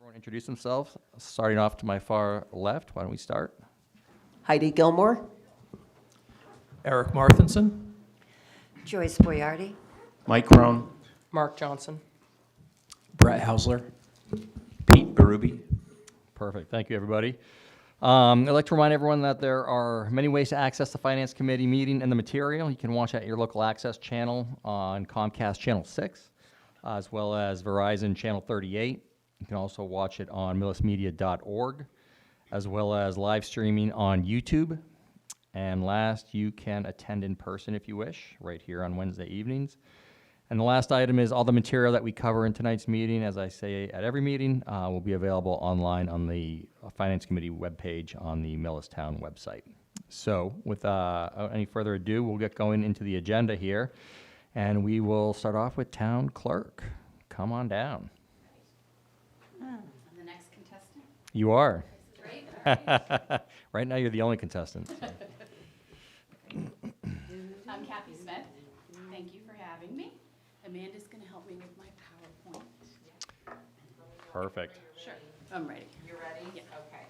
Everyone introduce themselves. Starting off to my far left, why don't we start? Heidi Gilmore. Eric Marthinson. Joyce Boyardi. Mike Crone. Mark Johnson. Brett Hausler. Pete Berube. Perfect. Thank you, everybody. I'd like to remind everyone that there are many ways to access the Finance Committee meeting and the material. You can watch at your local access channel on Comcast Channel 6, as well as Verizon Channel 38. You can also watch it on millismedia.org, as well as live streaming on YouTube. And last, you can attend in person if you wish, right here on Wednesday evenings. And the last item is all the material that we cover in tonight's meeting, as I say at every meeting, will be available online on the Finance Committee webpage on the Millistown website. So without any further ado, we'll get going into the agenda here. And we will start off with Town Clerk. Come on down. I'm the next contestant. You are. This is great. All right. Right now, you're the only contestant. I'm Kathy Smith. Thank you for having me. Amanda's going to help me with my PowerPoint. Perfect. Sure. I'm ready. You're ready? Yeah. Okay.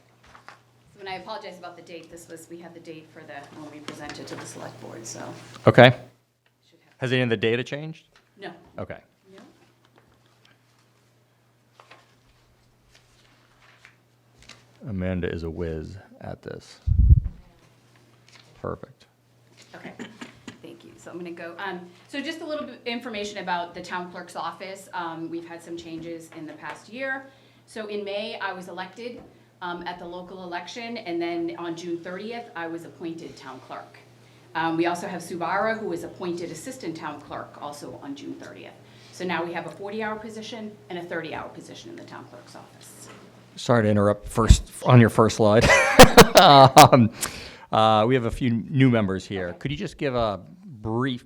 So when I apologize about the date, we had the date for when we presented to the select board, so Okay. should have. Has any of the data changed? No. Okay. No. Amanda is a whiz at this. Perfect. Okay, thank you. So I'm going to go, so just a little bit of information about the town clerk's office. We've had some changes in the past year. So in May, I was elected at the local election, and then on June 30th, I was appointed town clerk. We also have Subara, who was appointed assistant town clerk, also on June 30th. So now we have a 40-hour position and a 30-hour position in the town clerk's office. Sorry to interrupt on your first slide. We have a few new members here. Okay. Could you just give a brief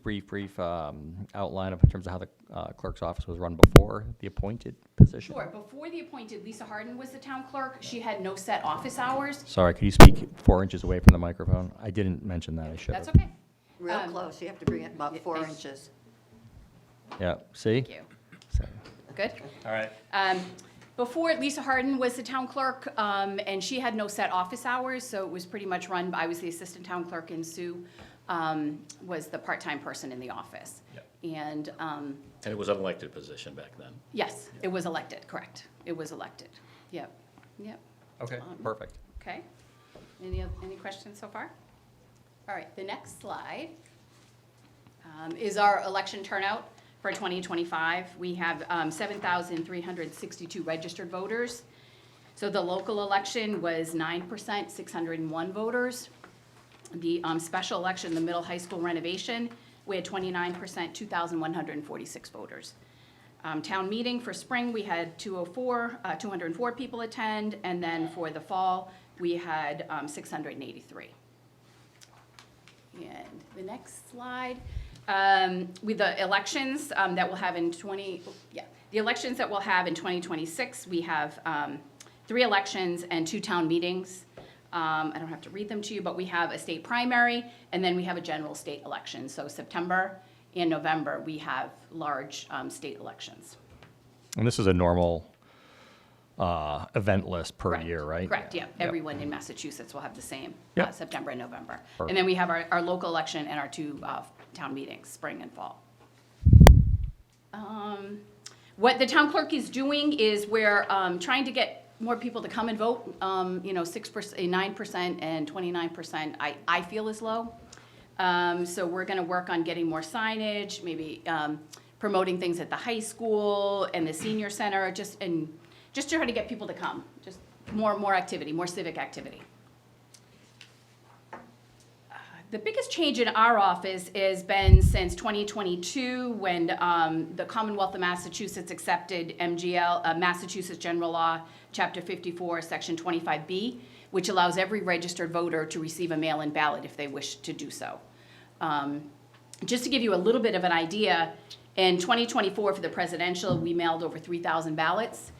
outline in terms of how the clerk's office was run before the appointed position? Sure, before the appointed, Lisa Harden was the town clerk. She had no set office hours. Sorry, could you speak 4 inches away from the microphone? I didn't mention that. I should have. That's okay. Real close, you have to bring it about 4 inches. Yeah, see? Thank you. So- Good. All right. Before, Lisa Harden was the town clerk, and she had no set office hours, so it was pretty much run, I was the assistant town clerk, and Sue was the part-time person in the office. Yep. And, And it was an elected position back then. yes, it was elected, correct. It was elected. Yep, yep. Okay, perfect. Okay. Any questions so far? All right, the next slide is our election turnout for 2025. We have 7,362 registered voters. So the local election was 9%, 601 voters. The special election, the middle high school renovation, we had 29%, 2,146 voters. Town meeting for spring, we had 204 people attend, and then for the fall, we had 683. And the next slide, with the elections that we'll have in the elections that we'll have in 2026, we have 3 elections and 2 town meetings. I don't have to read them to you, but we have a state primary, and then we have a general state election. So September and November, we have large state elections. And this is a normal event list per Correct. year, right? Correct, yeah. Everyone in Massachusetts will have the same, Yep. September and November. Perfect. And then we have our local election and our 2 town meetings, spring and fall. What the town clerk is doing is we're trying to get more people to come and vote. 6%, 9% and 29%, I feel is low. So we're gonna work on getting more signage, maybe promoting things at the high school and the senior center, just to try to get people to come, just more activity, more civic activity. The biggest change in our office has been since 2022, when the Commonwealth of Massachusetts accepted MGL, Massachusetts General Law, Chapter 54, Section 25B, which allows every registered voter to receive a mail-in ballot if they wish to do so. Just to give you a little bit of an idea, in 2024 for the presidential, we mailed over 3,000 ballots.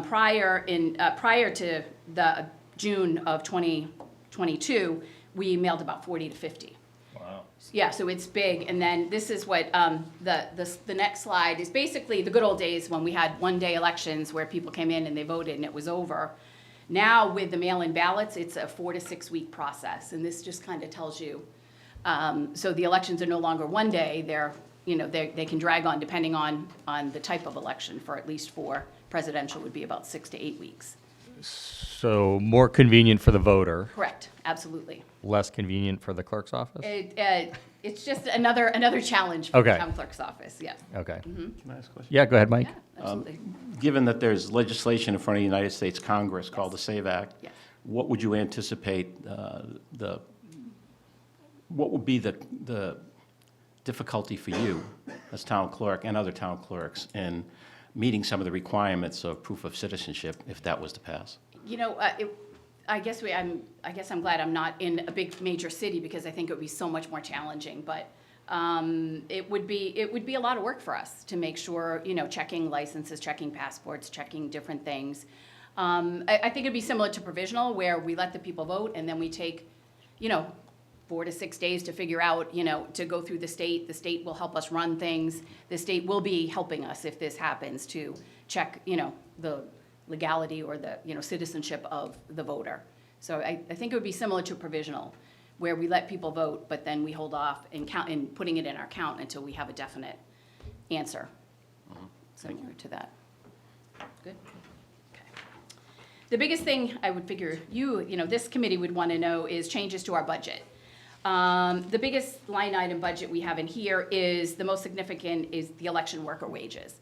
Prior to the June of 2022, we mailed about 40 to 50. Wow. Yeah, so it's big, and then this is what, the next slide is basically the good old days when we had one-day elections where people came in and they voted and it was over. Now, with the mail-in ballots, it's a 4 to 6 week process, and this just kind of tells you. So the elections are no longer one day, they can drag on depending on the type of election. For presidential would be about 6 to 8 weeks. So more convenient for the voter, Correct, absolutely. less convenient for the clerk's office? It's just another challenge for the Okay. town clerk's office, yeah. Okay. Can I ask a question? Yeah, go ahead, Mike. Yeah, absolutely. Given that there's legislation in front of the United States Congress called the SAVE Act, Yes. what would you anticipate what would be the difficulty for you as town clerk and other town clerks in meeting some of the requirements of proof of citizenship if that was to pass? I guess I'm glad I'm not in a big major city because I think it would be so much more challenging. But it would be a lot of work for us to make sure, checking licenses, checking passports, checking different things. I think it'd be similar to provisional where we let the people vote and then we take, 4 to 6 days to figure out, to go through the state. The state will help us run things. The state will be helping us if this happens to check, the legality or the, citizenship of the voter. So I think it would be similar to provisional, where we let people vote, but then we hold off and putting it in our count until we have a definite answer. Similar to that. Good? Okay. The biggest thing I would figure this committee would want to know is changes to our budget. The biggest line item budget we have in here is, the most significant is the election worker wages.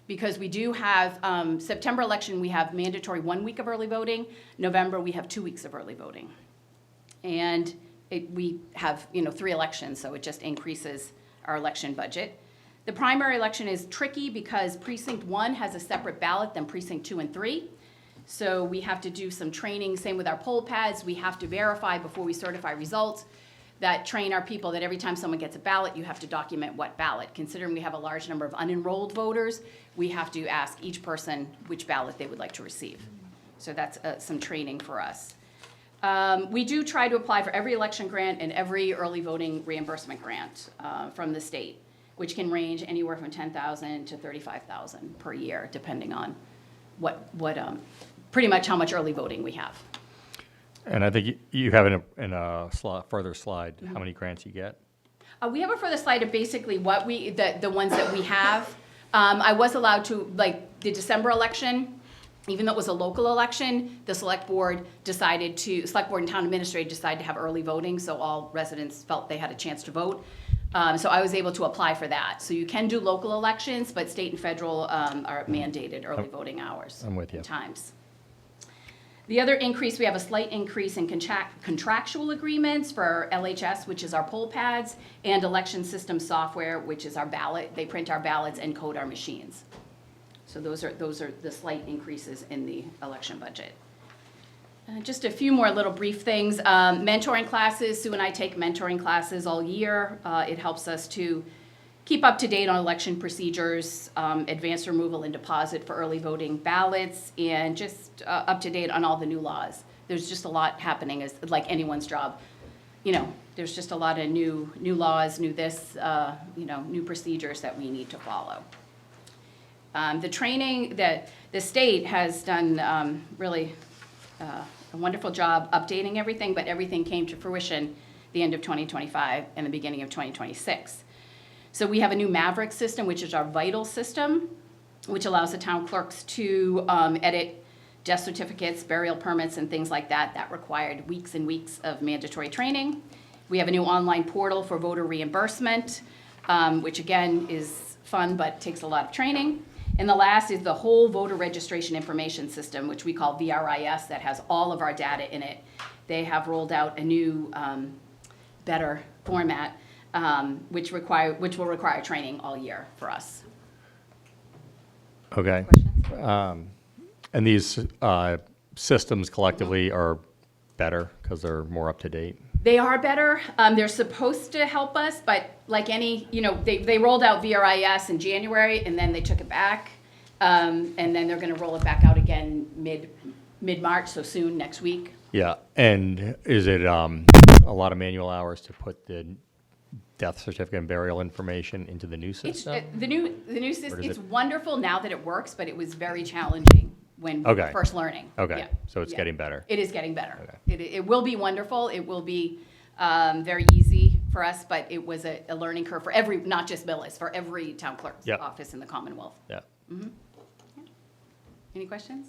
Because we do have, September election, we have mandatory 1 week of early voting. November, we have 2 weeks of early voting. And we have, 3 elections, so it just increases our election budget. The primary election is tricky because precinct 1 has a separate ballot than precinct 2 and 3. So we have to do some training, same with our poll pads. We have to verify before we certify results, that train our people that every time someone gets a ballot, you have to document what ballot. Considering we have a large number of unenrolled voters, we have to ask each person which ballot they would like to receive. So that's some training for us. We do try to apply for every election grant and every early voting reimbursement grant from the state, which can range anywhere from $10,000 to $35,000 per year, depending on pretty much how much early voting we have. And I think you have in a further slide how many grants you get. We have a further slide of basically what the ones that we have. I was allowed to, like the December election, even though it was a local election, the select board and town administrator decided to have early voting, so all residents felt they had a chance to vote. So I was able to apply for that. So you can do local elections, but state and federal are mandated early voting hours. I'm with you. And times. The other increase, we have a slight increase in contractual agreements for LHS, which is our poll pads, and election system software, which is our ballot. They print our ballots and code our machines. So those are the slight increases in the election budget. Just a few more little brief things. Mentoring classes. Sue and I take mentoring classes all year. It helps us to keep up to date on election procedures, advance removal and deposit for early voting ballots, and just up to date on all the new laws. There's just a lot happening, as like anyone's job. There's just a lot of new laws, new procedures that we need to follow. The training that the state has done really a wonderful job updating everything, but everything came to fruition the end of 2025 and the beginning of 2026. So we have a new Maverick system, which is our vital system, which allows the town clerks to edit death certificates, burial permits, and things like that. That required weeks and weeks of mandatory training. We have a new online portal for voter reimbursement, which again is fun but takes a lot of training. And the last is the whole voter registration information system, which we call VRIS, that has all of our data in it. They have rolled out a new, better format, which will require training all year for us. Okay. Questions? And these systems collectively are better because they're more up to date. They are better. They're supposed to help us, but like any, they rolled out VRIS in January and then they took it back. And then they're going to roll it back out again mid-March, so soon, next week. Yeah. And is it a lot of manual hours to put the death certificate and burial information into the new It's, system? the new system, does it's it- wonderful now that it works, but it was very challenging when we were Okay. first learning. Okay, Yeah, so it's yeah. getting better. It is getting better. Okay. It will be wonderful. It will be very easy for us, but it was a learning curve for every, not just Millis, for every town clerk's Yep. office in the Commonwealth. Yeah. Any questions?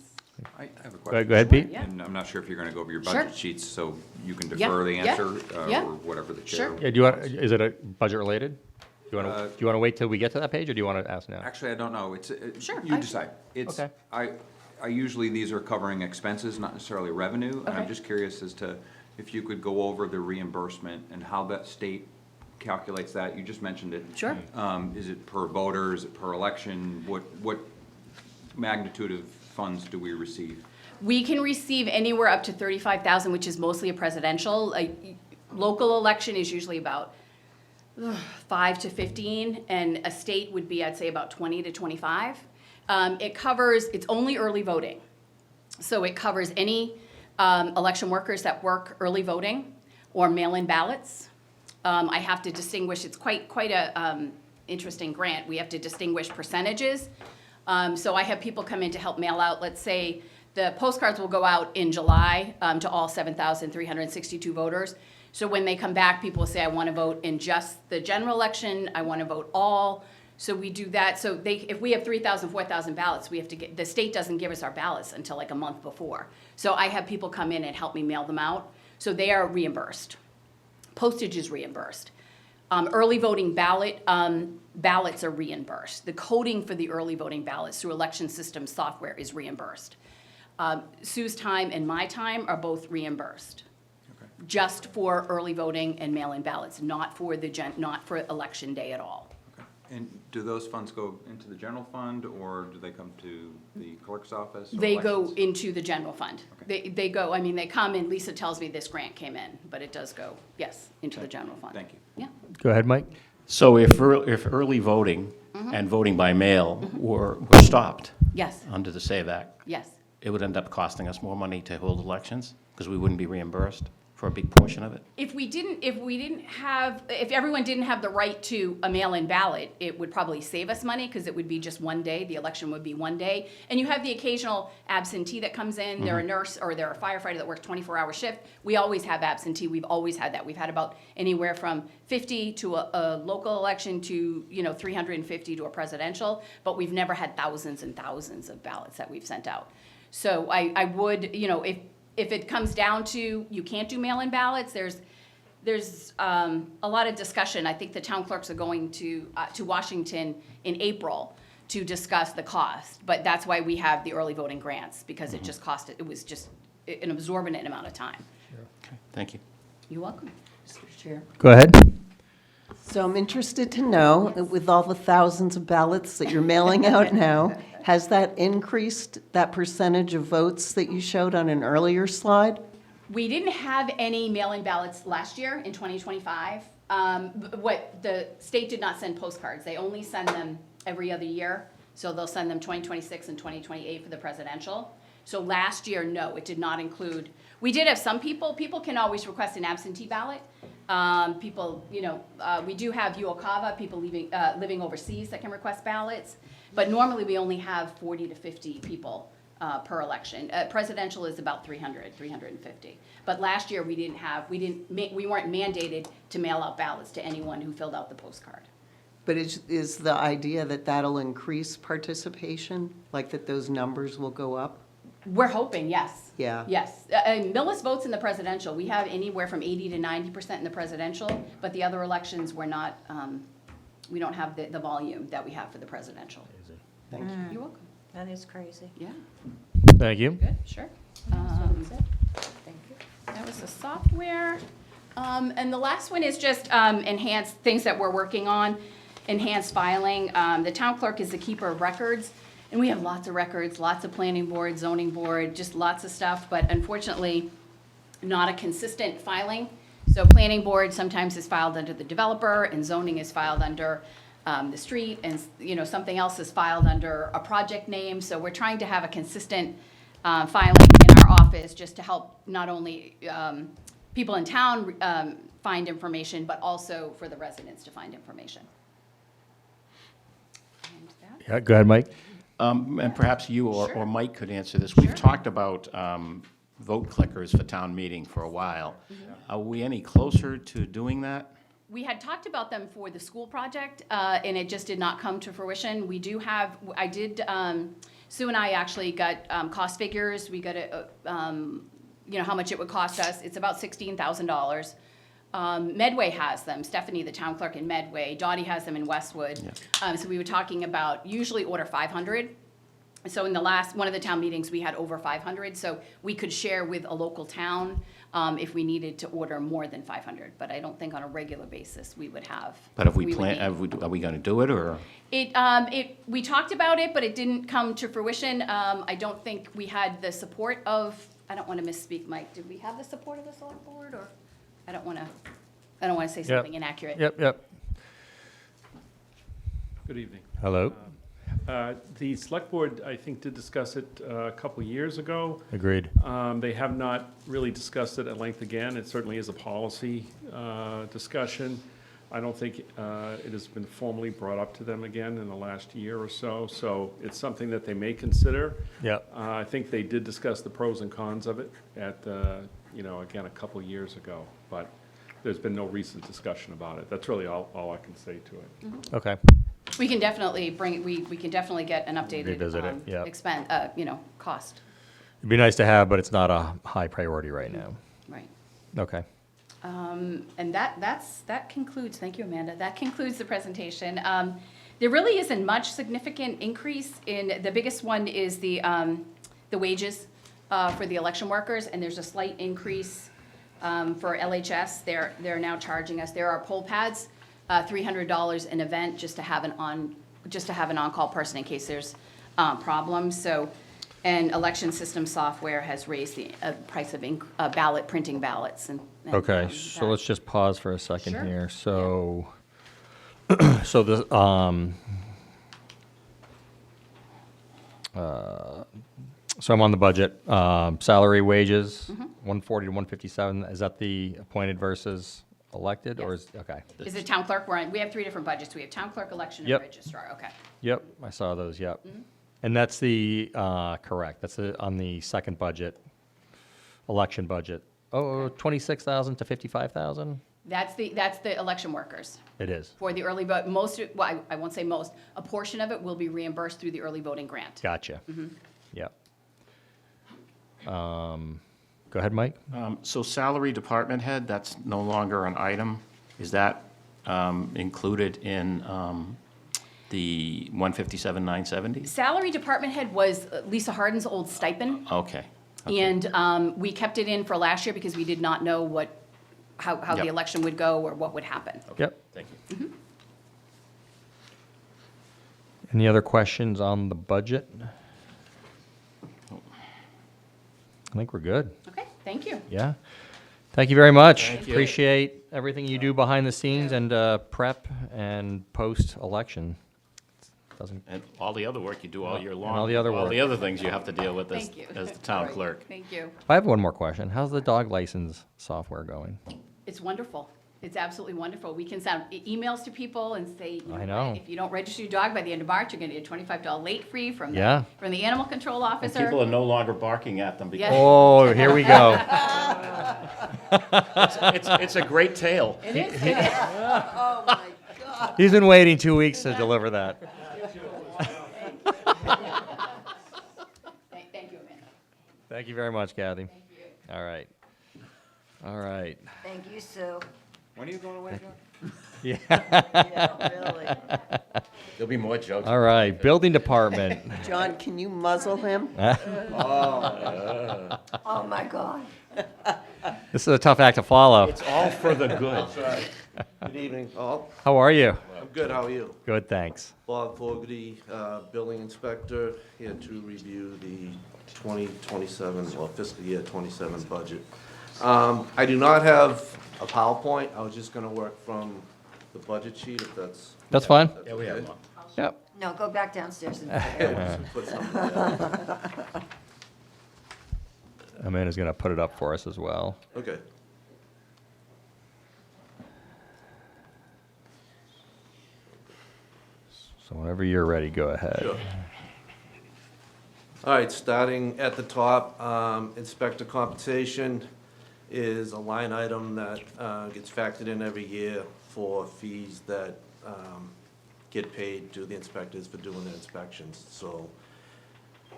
I have a Go question. ahead, Pete. Yeah. And I'm not sure if you're going to go over your Sure. budget sheets, so you can Yeah, defer the yeah, answer, yeah. or whatever the Sure. chair. Yeah, do you want, is it a budget related? Do you want Uh, to, do you want to wait till we get to that page, or do you want to ask now? Actually, I don't know. It's, Sure, you I- decide. It's, Okay. I usually, these are covering expenses, not necessarily revenue. And I'm Okay. just curious as to if you could go over the reimbursement and how that state calculates that. You just mentioned it. Sure. Is it per voter? Is it per election? What magnitude of funds do we receive? We can receive anywhere up to 35,000, which is mostly a presidential. A local election is usually about 5 to 15, and a state would be, I'd say, about 20 to 25. It covers, it's only early voting. So it covers any election workers that work early voting or mail-in ballots. I have to distinguish, it's quite a interesting grant. We have to distinguish percentages. So I have people come in to help mail out, let's say, the postcards will go out in July to all 7,362 voters. So when they come back, people will say, I want to vote in just the general election, I want to vote all. So we do that. So if we have 3,000, 4,000 ballots, we have to get, the state doesn't give us our ballots until like a month before. So I have people come in and help me mail them out. So they are reimbursed. Postage is reimbursed. Early voting ballots are reimbursed. The coding for the early voting ballots through election system software is reimbursed. Sue's time and my time are both reimbursed. Okay. Just for early voting and mail-in ballots, not for not for election day at all. Okay. And do those funds go into the general fund, or do they come to the clerk's office? or They go elections? into the general fund. Okay. They go, I mean, they come and Lisa tells me this grant came in, but it does go, yes, into the Okay. general fund. Thank you. Yeah. Go ahead, Mike. So if early voting Mm-hmm. and voting by mail were stopped Yes, under the SAVE Act, yes. it would end up costing us more money to hold elections because we wouldn't be reimbursed for a big portion of it. If everyone didn't have the right to a mail-in ballot, it would probably save us money because it would be just one day, the election would be one day. And you have the occasional absentee that comes in, they're a nurse or they're a firefighter that works 24-hour shift. We always have absentee, we've always had that. We've had about anywhere from 50 to a local election to, 350 to a presidential, but we've never had thousands and thousands of ballots that we've sent out. So I would, if it comes down to you can't do mail-in ballots, there's a lot of discussion. I think the town clerks are going to Washington in April to discuss the cost. But that's why we have the early voting grants, because it just it was just an exorbitant amount of time. Okay, thank you. You're welcome. Mr. Chair. Go ahead. So I'm interested to know, with all the thousands of ballots that you're mailing out now, has that increased that percentage of votes that you showed on an earlier slide? We didn't have any mail-in ballots last year in 2025. What the state did not send postcards. They only send them every other year. So they'll send them 2026 and 2028 for the presidential. So last year, no, it did not include. We did have some people. People can always request an absentee ballot. We do have UOCAVA, people living overseas that can request ballots. But normally, we only have 40 to 50 people per election. Presidential is about 300, 350. But last year, we weren't mandated to mail out ballots to anyone who filled out the postcard. But is the idea that that'll increase participation, like that those numbers will go up? We're hoping, yes. Yeah. Yes. Millis votes in the presidential. We have anywhere from 80 to 90% in the presidential, but the other elections, we're not, we don't have the volume that we have for the presidential. Thank you. You're welcome. That is crazy. Yeah, Thank you. good, sure. Thank you. That was the software. And the last one is just enhanced things that we're working on, enhanced filing. The town clerk is the keeper of records, and we have lots of records, lots of planning board, zoning board, just lots of stuff, but unfortunately, not a consistent filing. So planning board sometimes is filed under the developer, and zoning is filed under the street, and something else is filed under a project name. So we're trying to have a consistent filing in our office just to help not only people in town find information, but also for the residents to find information. And that- Yeah, go ahead, Mike. And perhaps you or Sure. Mike could answer this. We've talked about vote clickers for town meeting for a while. Are we any closer to doing that? We had talked about them for the school project, and it just did not come to fruition. We do have, Sue and I actually got cost figures. We got how much it would cost us. It's about $16,000. Medway has them. Stephanie, the town clerk in Medway. Dottie has them in Westwood. So we were talking about usually order 500. So in the last, one of the town meetings, we had over 500. So we could share with a local town if we needed to order more than 500. But I don't think on a regular basis we would have. But if we would plan, need- are we going to do it, or? We talked about it, but it didn't come to fruition. I don't think we had the support of, I don't want to misspeak, Mike, did we have the support of the select board, or? I don't want to say something inaccurate. Yep. Good evening. Hello. The select board, I think, did discuss it a couple years ago. Agreed. They have not really discussed it at length again. It certainly is a policy discussion. I don't think it has been formally brought up to them again in the last year or so, so it's something that they may consider. Yep. I think they did discuss the pros and cons of it at, again, a couple years ago, but there's been no recent discussion about it. That's really all I can say to it. Okay. We can definitely we can definitely get an updated Revisit it, yep. cost, It'd be nice to have, but it's not a high priority right now. right. Okay. And that concludes, thank you, Amanda, that concludes the presentation. There really isn't much significant increase in, the biggest one is the wages for the election workers, and there's a slight increase for LHS. They're now charging us, there are poll pads, $300 an event just to have an on-call person in case there's problems. So, and election system software has raised the price of ballot printing ballots and Okay, so let's just pause for a second Sure. here. So, so the, so I'm on the budget. Salary, wages, 140 to 157. Is that the appointed versus elected, or is, okay. Is it town clerk? We have three different budgets. We have town clerk, election, and Yep. registrar. Okay. Yep, I saw those, yep. And that's the, correct, that's on the second budget, election budget. Oh, 26,000 to 55,000? That's the election workers It is. for the early vote. I won't say most, a portion of it will be reimbursed through the early voting grant. Gotcha. Yep. Go ahead, Mike. So salary department head, that's no longer an item. Is that included in the 157,970? Salary department head was Lisa Harden's old stipend, Okay. and we kept it in for last year because we did not know how the Yep. election would go or what would happen. Yep. Thank you. Any other questions on the budget? I think we're good. Okay, thank you. Yeah. Thank you very much. Thank you. Appreciate everything you do behind the scenes and prep and post-election. Doesn't, And all the other work you do all year long. all the other All work. the other things you have to deal with Thank you. as the town Right. clerk. Thank you. I have one more question. How's the dog license software going? It's wonderful. It's absolutely wonderful. We can send emails to people and say, I know. if you don't register your dog by the end of March, you're gonna get a $25 late fee from Yeah. the animal control And officer. people are no longer barking at them because Yeah. Oh, here we go. it's a great tale. It is, it is. Oh, my God. He's been waiting 2 weeks to deliver that. Thank you, Amanda. Thank you very much, Kathy. Thank you. All right. All right. Thank you, Sue. When are you going away, John? Yeah, really. There'll be more jokes. All right. Building department. John, can you muzzle him? Oh, my God. This is a tough act to follow. It's all for the good. Good evening, all. How are you? I'm good, how are you? Good, thanks. Bob Fogarty, Building Inspector, here to review the 2027, or fiscal year 27 budget. I do not have a PowerPoint, I was just gonna work from the budget sheet, if that's. That's fine. Yeah, we have okay. one. Yep. No, go back downstairs and. Yeah, just put something there. Amanda's going to put it up for us as well. Okay. So whenever you're ready, go ahead. Sure. All right, starting at the top, inspector compensation is a line item that gets factored in every year for fees that get paid to the inspectors for doing their inspections. So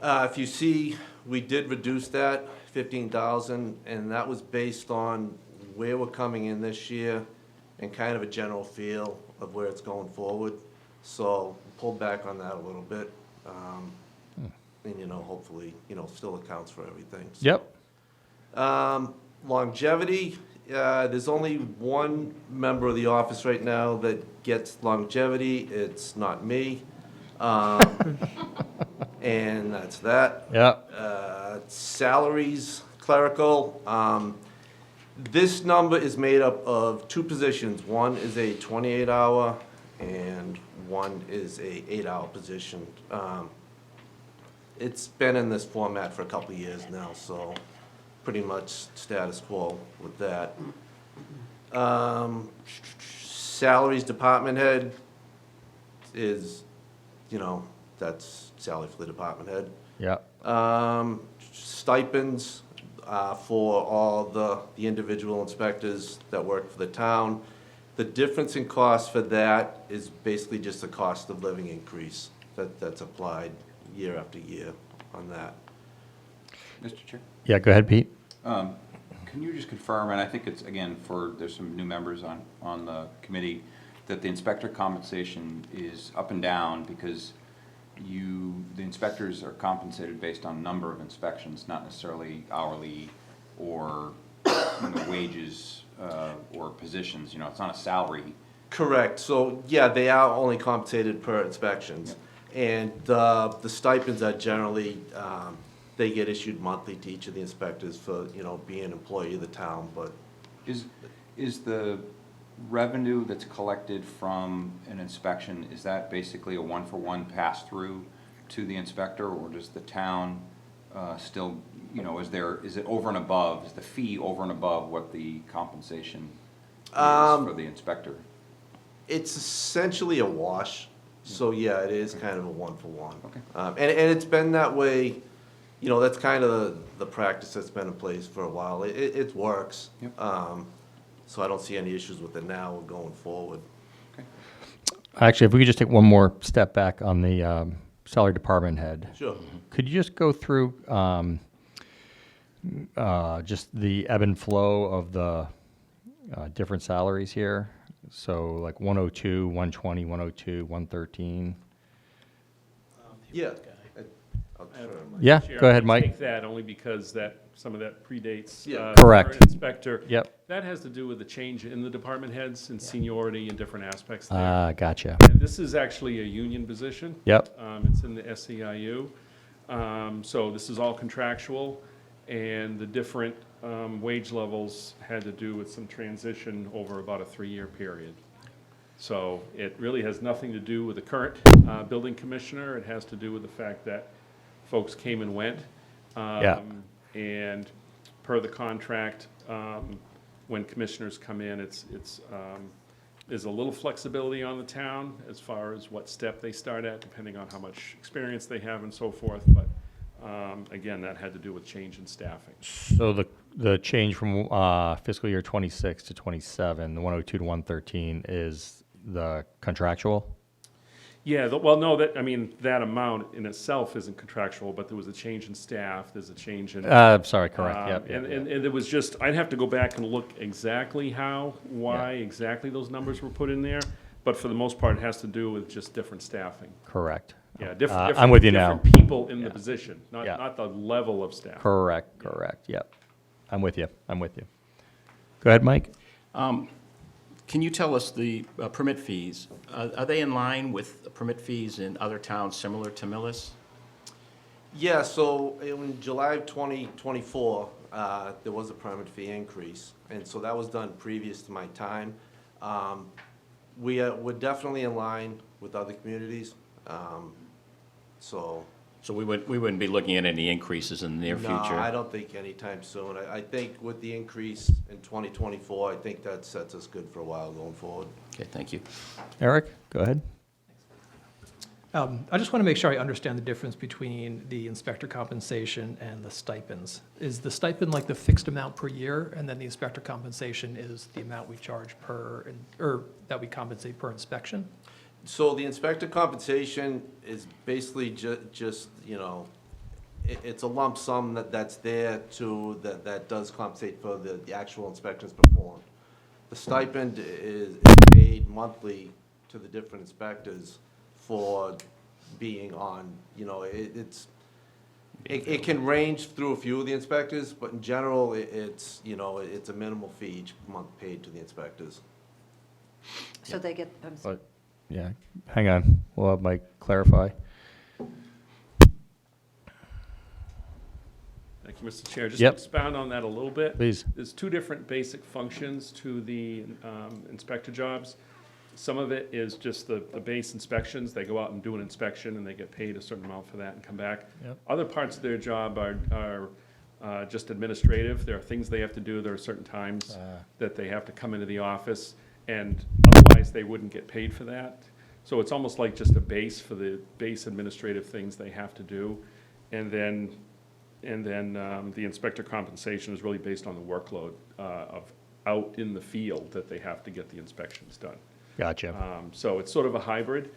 if you see, we did reduce that, 15,000, and that was based on where we're coming in this year and kind of a general feel of where it's going forward. So pulled back on that a little bit. And, you know, hopefully, you know, still accounts for everything. So, Yep. Longevity, there's only one member of the office right now that gets longevity. It's not me. And that's that. Yep. Salaries, clerical, this number is made up of two positions. One is a 28-hour and one is a 8-hour position. It's been in this format for a couple of years now, so pretty much status quo with that. Salaries, department head is, you know, that's salary for the department head. Yep. Stipends for all the individual inspectors that work for the town. The difference in cost for that is basically just a cost of living increase that's applied year after year on that. Mr. Chair? Yeah, go ahead, Pete. Can you just confirm, and I think it's, again, there's some new members on the committee, that the inspector compensation is up and down because the inspectors are compensated based on number of inspections, not necessarily hourly or wages or positions, you know, it's not a salary. Correct, so, yeah, they are only compensated per inspections. And the stipends are generally, they get issued monthly to each of the inspectors for, you know, being an employee of the town, but Is the revenue that's collected from an inspection, is that basically a one-for-one pass-through to the inspector, or does the town still, you know, is it over and above, is the fee over and above what the compensation is for the inspector? it's essentially a wash. So, yeah, it is kind of a one-for-one. Okay. And it's been that way, you know, that's kind of the practice that's been in place for a while. It works. Yep. So I don't see any issues with it now or going forward. Actually, if we could just take one more step back on the salary department head. Sure. Could you just go through just the ebb and flow of the different salaries here? So like 102, 120, 102, 113. Yeah. I'll try to- Yeah, Chair, go ahead, I Mike. take that only because some of that predates. Yeah. Correct. current Inspector. Yep. That has to do with the change in the department heads and seniority and different aspects there. Gotcha. And this is actually a union position. Yep. It's in the SEIU. So this is all contractual, and the different wage levels had to do with some transition over about a 3-year period. So it really has nothing to do with the current building commissioner. It has to do with the fact that folks came and went. Yeah. And per the contract, when commissioners come in, there's a little flexibility on the town as far as what step they start at, depending on how much experience they have and so forth. But again, that had to do with change in staffing. So the change from fiscal year 26 to 27, the 102 to 113 is the contractual? Yeah, well, no, that amount in itself isn't contractual, but there was a change in staff, there's a change in. Sorry, correct. Yep, And yep. it was just, I'd have to go back and look exactly why exactly those numbers were put in there. But for the most part, it has to do with just different staffing. Correct. Yeah, different. I'm with you now. Different people in the Yeah. position, not Yeah. the level of staff. Correct, yep. I'm with you. Go ahead, Mike. Can you tell us the permit fees? Are they in line with permit fees in other towns similar to Millis? Yeah, so in July of 2024, there was a permit fee increase, and so that was done previous to my time. We're definitely in line with other communities, so. So we wouldn't be looking at any increases in the near future? No, I don't think anytime soon. I think with the increase in 2024, I think that sets us good for a while going forward. Okay, thank you. Eric, go ahead. I just want to make sure I understand the difference between the inspector compensation and the stipends. Is the stipend like the fixed amount per year, and then the inspector compensation is the amount we charge or that we compensate per inspection? So the inspector compensation is basically just, you know, it's a lump sum that's there that does compensate for the actual inspections performed. The stipend is paid monthly to the different inspectors for being on, you know, it can range through a few of the inspectors, but in general, it's, you know, it's a minimal fee each month paid to the inspectors. So they get, But, yeah, hang on, we'll have Mike clarify. Thank you, Mr. Chair. Just Yep. expound on that a little bit. Please. There's two different basic functions to the inspector jobs. Some of it is just the base inspections. They go out and do an inspection, and they get paid a certain amount for that and come back. Yep. Other parts of their job are just administrative. There are things they have to do. There are certain times that they have to come into the office, and otherwise they wouldn't get paid for that. So it's almost like just a base for the base administrative things they have to do. And then the inspector compensation is really based on the workload of out in the field that they have to get the inspections done. Gotcha. So it's sort of a hybrid.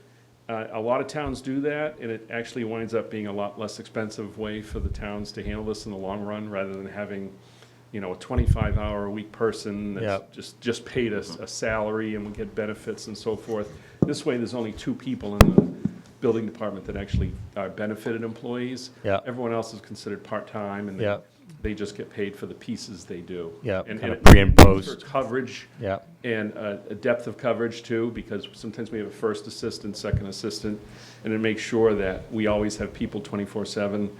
A lot of towns do that, and it actually winds up being a lot less expensive way for the towns to handle this in the long run, rather than having, you know, a 25-hour-a-week person Yep. that's just paid a salary and would get benefits and so forth. This way, there's only 2 people in the building department that actually are benefited employees. Yeah. Everyone else is considered part-time, and Yeah. they just get paid for the pieces they do. Yeah, And kinda it pre and makes post. for coverage Yeah, and a depth of coverage too, because sometimes we have a first assistant, second assistant, and it makes sure that we always have people 24/7.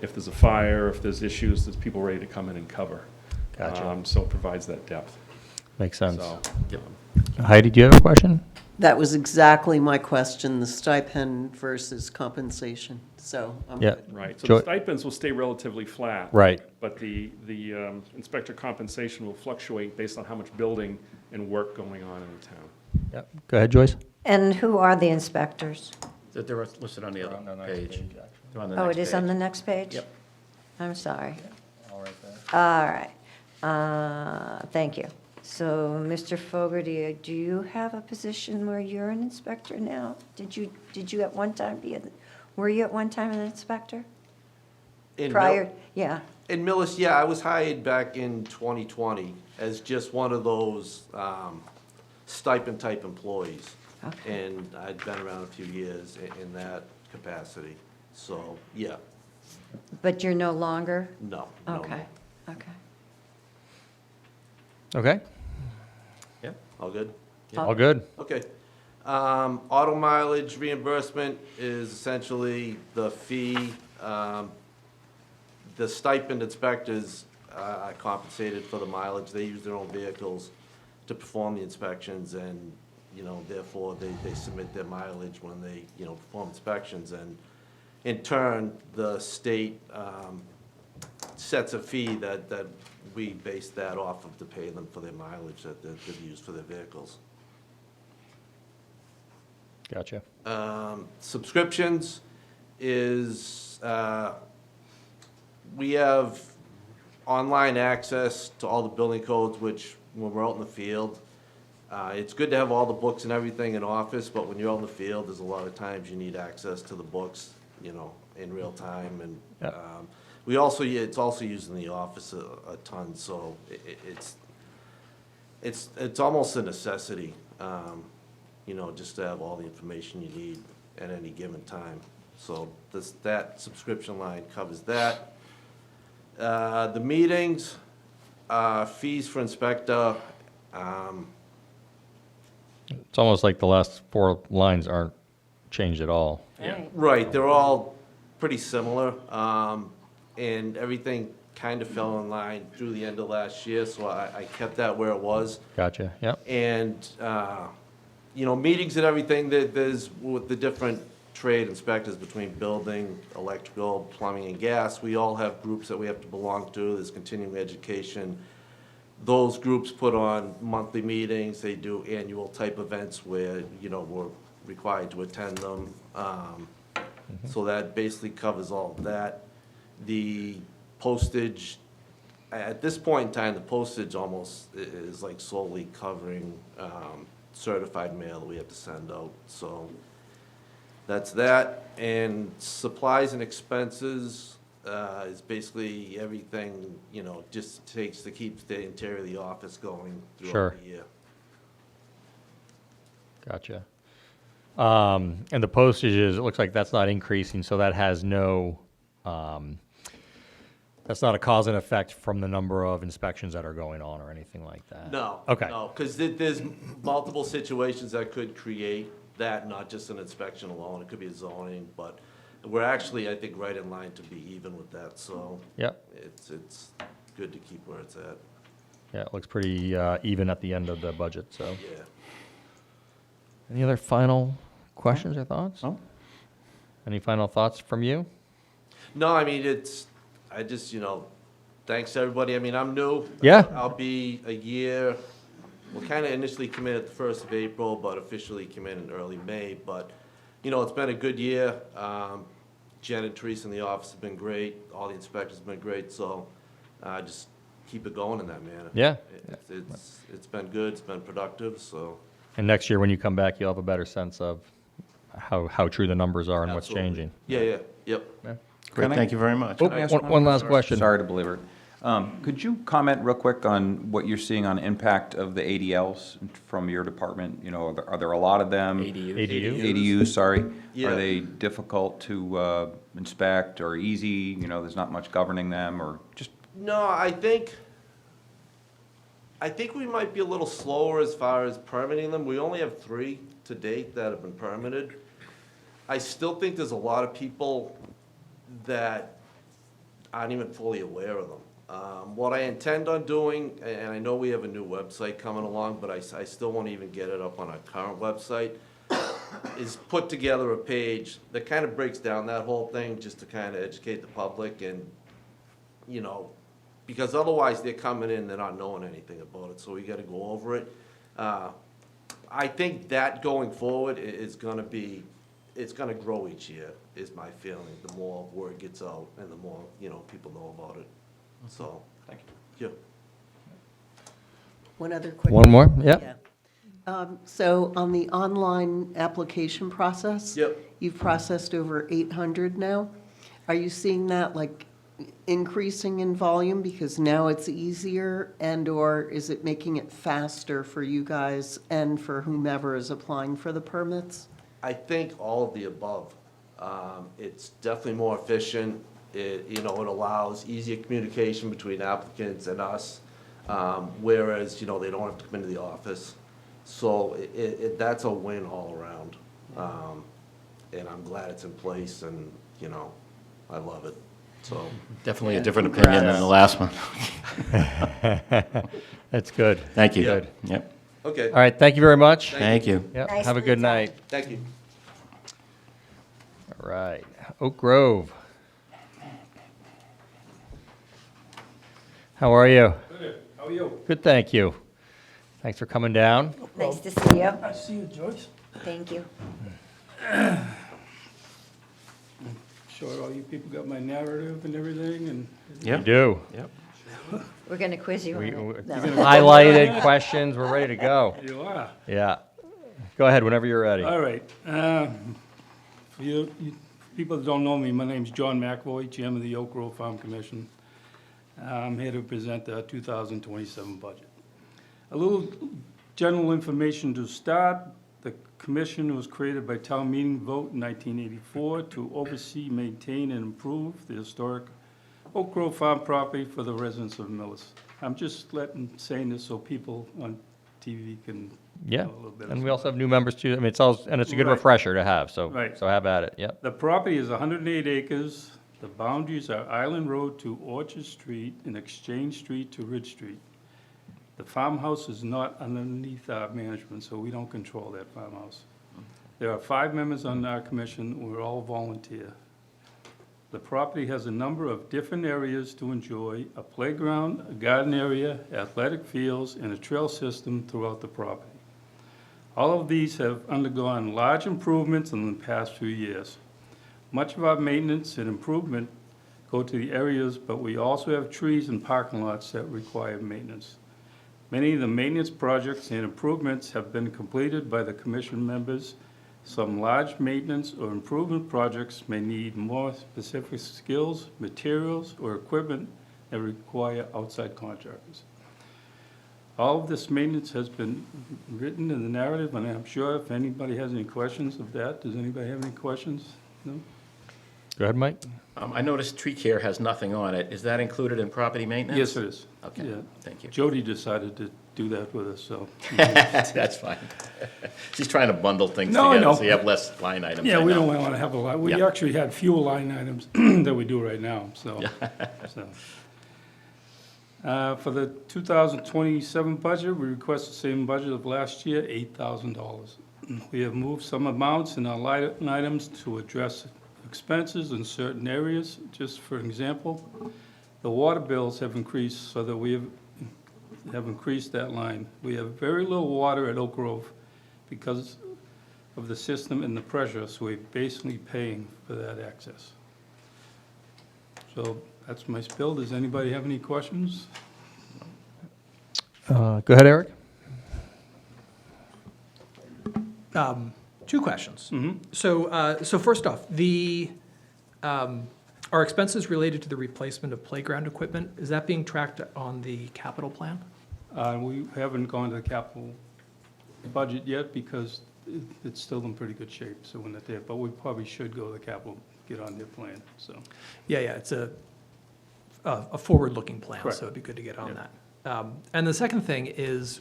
If there's a fire, if there's issues, there's people ready to come in and cover. Gotcha. So it provides that depth. makes sense. So, Heidi, do you have a question? That was exactly my question, the stipend versus compensation, so I'm Yeah. good. right, so Joy- the stipends will stay relatively flat. Right. But the inspector compensation will fluctuate based on how much building and work going on in the town. Yep. Go ahead, Joyce. and who are the inspectors? They're listed on the other page. They're on the Oh, next it is on page. the next page? Yep. I'm sorry. All right. Thank you. So, Mr. Fogarty, do you have a position where you're an inspector now? Did you at one time were you at one time an inspector? In Prior, Mil- yeah. In Millis, yeah, I was hired back in 2020 as just one of those stipend-type employees. Okay. And I'd been around a few years in that capacity. So, yeah, But you're no longer? no. no, no. Okay, okay. Okay. Yeah. All good? All good. Okay. Auto mileage reimbursement is essentially the fee. The stipend inspectors are compensated for the mileage. They use their own vehicles to perform the inspections, and, you know, therefore, they submit their mileage when they, you know, perform inspections. And in turn, the state sets a fee that we base that off of to pay them for their mileage that they've used for their vehicles. Gotcha. Subscriptions is, we have online access to all the building codes, which when we're out in the field, it's good to have all the books and everything in office, but when you're out in the field, there's a lot of times you need access to the books, you know, in real time. And Yep. it's also used in the office a ton, so it's almost a necessity, you know, just to have all the information you need at any given time. So that subscription line covers that. The meetings, fees for inspector, It's almost like the last 4 lines aren't changed at all. Right. right, they're all pretty similar. And everything kind of fell in line through the end of last year, so I kept that where it was. Gotcha. Yep. And, you know, meetings and everything, there's with the different trade inspectors between building, electrical, plumbing, and gas, we all have groups that we have to belong to. There's continuing education. Those groups put on monthly meetings. They do annual type events where, you know, we're required to attend them. So that basically covers all of that. The postage, at this point in time, the postage almost is like solely covering certified mail that we have to send out. So that's that. And supplies and expenses is basically everything, you know, just takes to keep the interior of the office going Sure. throughout the year. Gotcha. And the postages, it looks like that's not increasing, so that has no, that's not a cause and effect from the number of inspections that are going on or anything like that? No. Okay. No, because there's multiple situations that could create that, not just an inspection alone. It could be a zoning, but we're actually, I think, right in line to be even with that, so Yep. it's good to keep where it's at, Yeah, it looks pretty even at the end of the budget, so. yeah. Any other final questions or thoughts? No? Any final thoughts from you? No, I mean, I just, thanks to everybody. I mean, I'm new. Yeah. I'll be a year. We'll kind of initially come in at the 1st of April, but officially come in early May. But, it's been a good year. Jen and Teresa in the office have been great. All the inspectors have been great. So just keep it going in that manner. Yeah. It's been good. It's been productive. So And next year, when you come back, you'll have a better sense of how true the numbers are and what's absolutely. changing. Yeah. Yep. Great, Can I- thank you very much. Oh, Can I ask one last question. Sorry to belabor it. Could you comment real quick on what you're seeing on impact of the ADLs from your department? Are there a lot of them? ADU. ADU? ADUs, sorry. Yeah. Are they difficult to inspect or easy? There's not much governing them or just, No, I think we might be a little slower as far as permitting them. We only have 3 to date that have been permitted. I still think there's a lot of people that aren't even fully aware of them. What I intend on doing, and I know we have a new website coming along, but I still won't even get it up on our current website, is put together a page that kind of breaks down that whole thing, just to kind of educate the public and, because otherwise they're coming in, they're not knowing anything about it, so we gotta go over it. I think that going forward is gonna be, it's gonna grow each year, is my feeling, the more word gets out and the more, people know about it, so. thank you. Yeah. One other quick. One more? Yep. Yeah. So on the online application process? Yep. You've processed over 800 now. Are you seeing that like increasing in volume because now it's easier, and/or is it making it faster for you guys and for whomever is applying for the permits? I think all of the above. It's definitely more efficient. It allows easier communication between applicants and us, whereas, they don't have to come into the office. So that's a win all around. And I'm glad it's in place and, I love it, so. Definitely a different opinion than the last one. That's good. Thank you. Good. Yep, Okay, All right, thank you very much. thank you. Yep, Nice have a to good meet night. thank you. All right, Oak Grove. How are you? Good. How are you? Good, thank you. Thanks for coming down. Nice to see you. I see you, Joyce. Thank you. Sure all you people got my narrative and everything, and You Yep, do. yep. We're going to quiz you on We- it. we- No. Highlighted questions, we're ready to go. you are. Yeah. Go ahead, whenever you're ready. All right. For you people that don't know me, my name's John McAvoy, Chairman of the Oak Grove Farm Commission. I'm here to present the 2027 budget. A little general information to start. The commission was created by town meeting vote in 1984 to oversee, maintain, and improve the historic Oak Grove Farm property for the residents of Millis. I'm just saying this so people on TV can Yeah, know a little bit. and we also have new members too. I mean, it's all, and it's a good Right. refresher to have, so, Right. so have at it, yep. The property is 108 acres. The boundaries are Island Road to Orchard Street and Exchange Street to Ridge Street. The farmhouse is not underneath our management, so we don't control that farmhouse. There are 5 members on our commission. We're all volunteer. The property has a number of different areas to enjoy: a playground, a garden area, athletic fields, and a trail system throughout the property. All of these have undergone large improvements in the past few years. Much of our maintenance and improvement go to the areas, but we also have trees and parking lots that require maintenance. Many of the maintenance projects and improvements have been completed by the commission members. Some large maintenance or improvement projects may need more specific skills, materials, or equipment that require outside contractors. All of this maintenance has been written in the narrative, and I'm sure if anybody has any questions of that, does anybody have any questions? No? Go ahead, Mike. I noticed tree care has nothing on it. Is that included in property maintenance? Yes, it is. Okay, Yeah. thank you. Jody decided to do that with us, so. That's fine. She's trying to bundle things No, I together, know. so you have less line items. Yeah, I we know. don't want to have a lot, we Yeah. actually had fewer line items than we do right now, so. so. For the 2027 budget, we request the same budget of last year, $8,000. We have moved some amounts in our line items to address expenses in certain areas. Just for example, the water bills have increased so that we have increased that line. We have very little water at Oak Grove because of the system and the pressure, so we're basically paying for that access. So that's my spill. Does anybody have any questions? Go ahead, Eric. Two questions. So first off, are expenses related to the replacement of playground equipment, is that being tracked on the capital plan? We haven't gone to the capital budget yet because it's still in pretty good shape, so we're not there. But we probably should go to the capital, get on their plan, so. Yeah, it's a forward-looking plan, Correct. so it'd be good to get on Yeah. that. And the second thing is,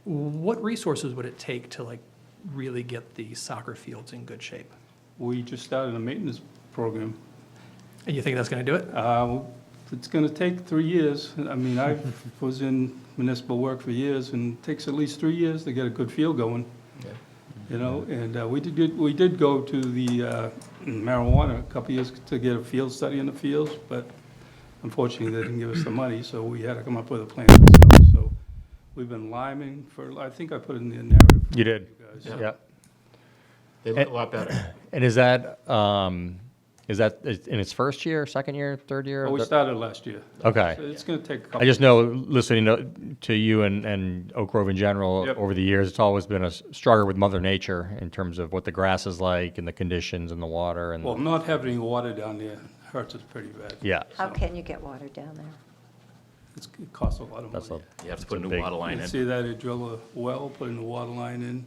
what resources would it take to like really get the soccer fields in good shape? We just started a maintenance program. And you think that's going to do it? It's going to take 3 years. I mean, I was in municipal work for years, and it takes at least 3 years to get a good field going. You know, and we did go to the marijuana a couple years to get a field study in the fields, but unfortunately, they didn't give us the money, so we had to come up with a plan ourselves. So we've been liming for, I think I put it in the narrative. You did. guys. Yeah. Yeah. They look a lot better. And is that in its first year, second year, third year? Well, we started last year. Okay. So it's going to take a couple. I just know, listening to you and Oak Grove in general, Yep. over the years, it's always been a struggle with Mother Nature in terms of what the grass is like and the conditions and the water and, Well, not having any water down there hurts us pretty bad. yeah. How can you get water down there? It costs a lot of That's money. a, You have to It's put a a new big- water line You in. see that, they drill a well, put in the water line in,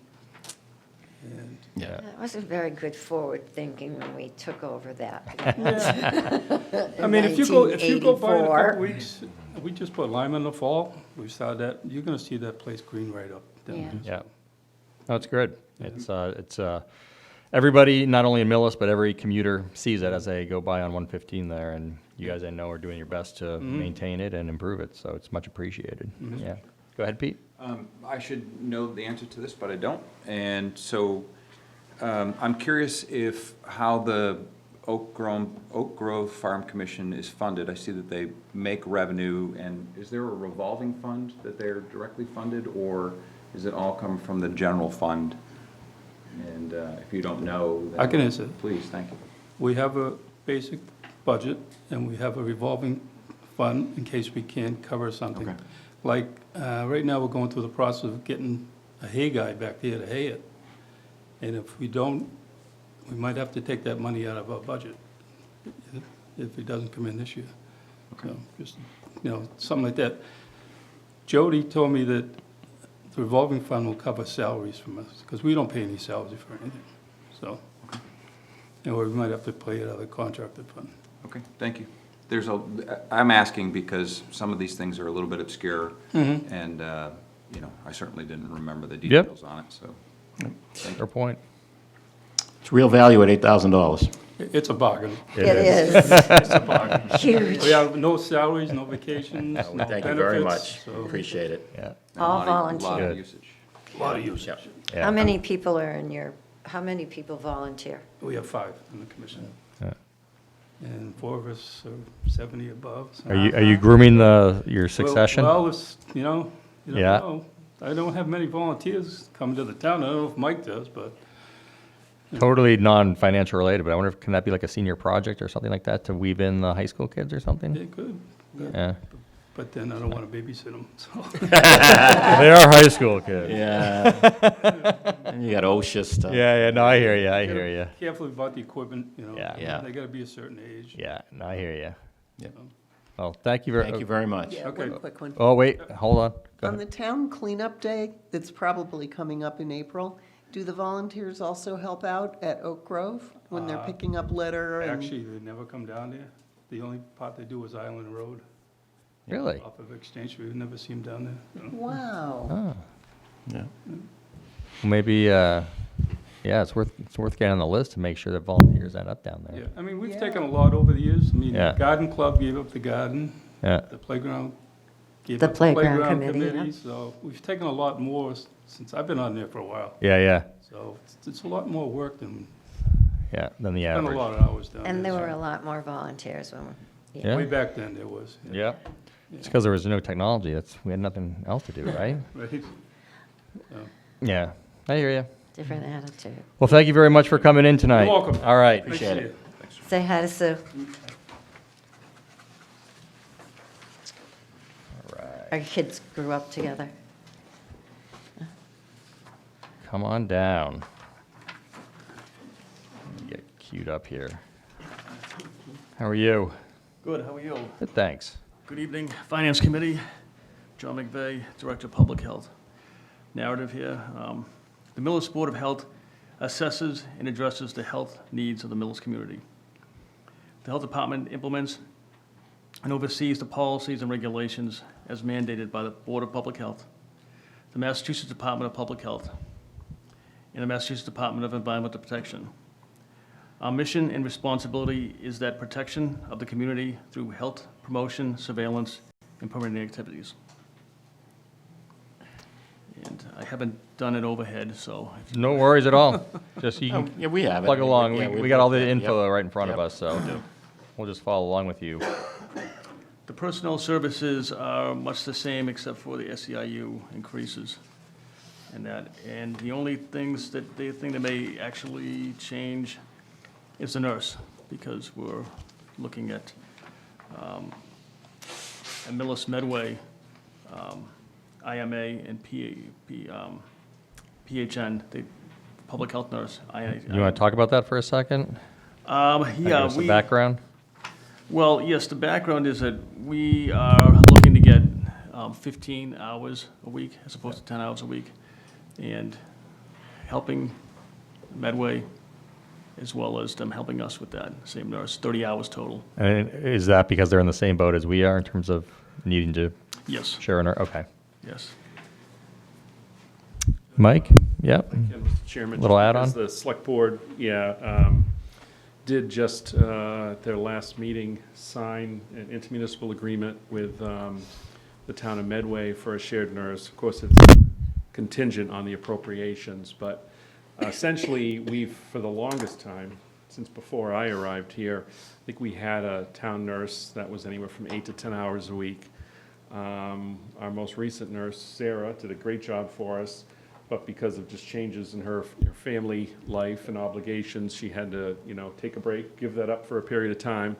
and Yeah. It wasn't very good forward thinking when we took over that. I mean, if you go by in a 1984. couple weeks, we just put lime in the fall, we started that, you're gonna see that place green right up. down Yeah. there. yeah. No, it's good. It's everybody, not only in Millis, but every commuter sees it as they go by on 115 there, and you guys, I know, are doing your best to maintain it and improve it, so it's much appreciated. Yeah. Go ahead, Pete. I should know the answer to this, but I don't. And so I'm curious how the Oak Grove Farm Commission is funded. I see that they make revenue, and is there a revolving fund that they're directly funded, or is it all come from the general fund? And if you don't know, then I can answer. please, thank you. We have a basic budget, and we have a revolving fund in case we can't cover something. Okay. Like, right now, we're going through the process of getting a hay guy back there to hay it. And if we don't, we might have to take that money out of our budget if it doesn't come in this year. Okay. So, just, something like that. Jody told me that the revolving fund will cover salaries from us, because we don't pay any salaries for anything, so. And we might have to pay it out of the contracted fund. Okay, thank you. I'm asking because some of these things are a little bit obscure, and, I certainly didn't remember the details on it, so. Thank Fair you. point. It's real value at $8,000. It's a bargain. It is It's a bargain. huge. We have no salaries, no vacations, no Thank you very benefits, much. so- Appreciate it. Yeah. All A lot volunteer. of usage. Lot of use. Yep. Yeah. How many people are how many people volunteer? We have 5 in the commission. Yeah. And 4 of us are 70 above. so- Are you grooming your succession? Well, it's, you don't Yeah. know. I don't have many volunteers coming to the town. I don't know if Mike does, but Totally non-financial related, but I wonder if, can that be like a senior project or something like that to weave in the high school kids or something? they could. Yeah. But then I don't want to babysit them, so. They are high school kids. Yeah. And you got OSHA stuff. Yeah, no, I hear you, I hear you. Careful about the equipment, you know. Yeah. Yeah. They gotta be a certain age. Yeah, no, I hear you. Yep. Well, thank you very. Thank you very much. Yeah, Okay. one quick one. Oh, wait, hold on. Go On ahead. the town cleanup day, that's probably coming up in April, do the volunteers also help out at Oak Grove when they're picking up litter and? Actually, they never come down there. The only part they do is Island Road Really? off of Exchange. We've never seen them down there. you know. Wow. Oh, Yeah. maybe, yeah, it's worth getting on the list to make sure that volunteers end up down Yeah, there. I mean, we've Yeah. taken a lot over the years. I mean, Yeah. the garden club gave up the garden, Yeah, the playground gave The up the playground playground committee, yeah. committee. So we've taken a lot more since I've been on there for a while. yeah, So it's a lot more work than, than the spent a average. lot of hours down there. And there so. were a lot more volunteers when, Yeah. Way back then there was. Yeah, it's because there was no technology, we had nothing else to do, right? Right? Yeah, I hear you. different attitude. Well, thank you very much for coming in tonight. You're welcome. All right. Appreciate Nice to it. see you. Say hi to Sue. Our kids grew up together. Come on down. Get queued up here. How are you? Good, how are you? Good, thanks. Good evening, Finance Committee. John McVeigh, Director of Public Health. Narrative here. The Millis Board of Health assesses and addresses the health needs of the Millis community. The Health Department implements and oversees the policies and regulations as mandated by the Board of Public Health, the Massachusetts Department of Public Health, and the Massachusetts Department of Environmental Protection. Our mission and responsibility is that protection of the community through health promotion, surveillance, and permitting activities. And I haven't done it overhead, so. if you- No worries at all. Just you Oh, can yeah, we have it. plug along. Yeah, We got all the yep. info right in front of Yep. us, so we'll just follow along with you. The personnel services are much the same except for the SEIU increases and that. And the only things that they think that may actually change is the nurse, because we're looking at Millis Medway, IMA, and PHN, the public health nurse. You want to talk about that for a second? Give Yeah, us the background? well, yes, the background is that we are looking to get 15 hours a week as opposed to 10 hours a week, and helping Medway as well as them helping us with that, same nurse, 30 hours total. And is that because they're in the same boat as we are in terms of needing to Yes, share in our, okay. yes. Mike? Yep. Yeah, Mr. Chairman. Little just add-on? because The select board, did just, at their last meeting, sign an intermunicipal agreement with the town of Medway for a shared nurse. Of course, it's contingent on the appropriations, but essentially, we've, for the longest time, since before I arrived here, I think we had a town nurse that was anywhere from 8 to 10 hours a week. Our most recent nurse, Sarah, did a great job for us, but because of just changes in her family life and obligations, she had to, take a break, give that up for a period of time.